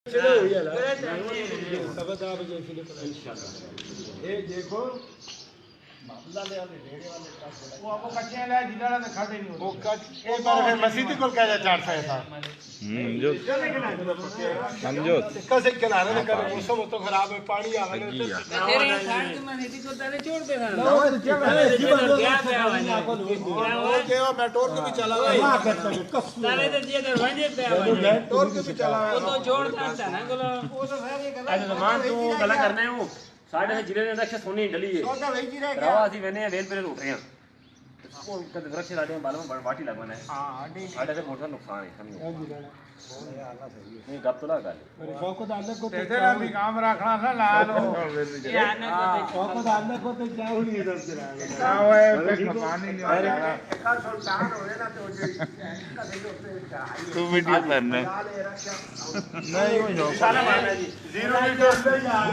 देखो मसीदी को क्या चार जो समझो कैसे किनारे में करो मौसम तो खराब है पानी आ रहा है मैं टोर को भी चला टोर को भी चला तू गला करना है वो साढ़े जिले ने रक्षा सोनी डली है रवा सी वेने वेल पे उठ रहे हैं वो कद वृक्ष लाटे में बालों में बाटी लगवाना है हां साढ़े से मोटा नुकसान है समझो नहीं गप तो लगा मेरे को तो अंदर को तेरा भी काम रखना था ला लो ये आने को तो अंदर को तो क्या हुई इधर चला हां ओए पानी नहीं आ रहा का सुल्तान हो रहे ना तो तू वीडियो करना नहीं हो जाओ साला मारना जी 0 मीटर से यार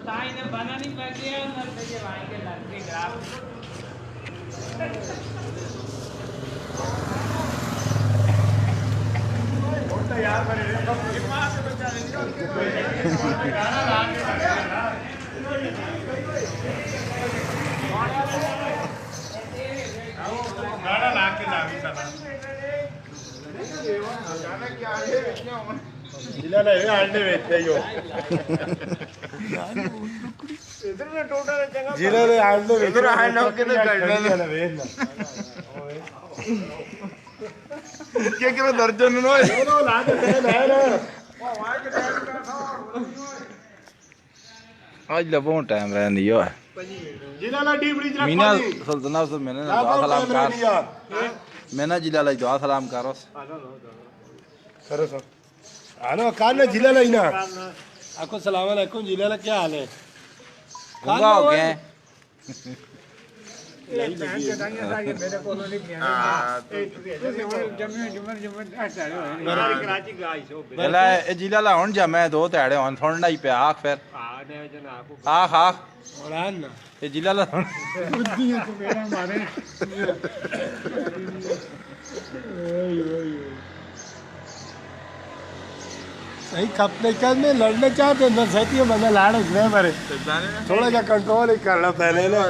ताई ने बना नहीं पा गया मर गए भाई के लग के ग्राफ यार मेरे दिमाग से बचा गाना ला के जावी सदा गाना क्या है जिला ले आंडे बेचते हो इधर में टोटल जगह जिला ले आंडे इधर आंडे के तो करना वेख ना क्या करो दर्जन नो नो ला के है ना ओ वहां के टाइम का था आज लबो टाइम रहंदी यो जिला ला डी ब्रिज रख मीना सुल्ताना से मैंने दुआ सलाम कर मैंने जिला ला दुआ सलाम करो करो सर आलो कान जिला ला ना आपको सलाम अलैकुम जिला ला क्या हाल है गंगा हो गए जिला ला हुन जमे दो तेड़े हुन थोड़ा ही पे आख फिर आख आख ये जिला ला सही खपने कर में लड़ने चाहते न सही बंदा लाड़ उसने मरे थोड़ा सा कंट्रोल ही करना पहले ना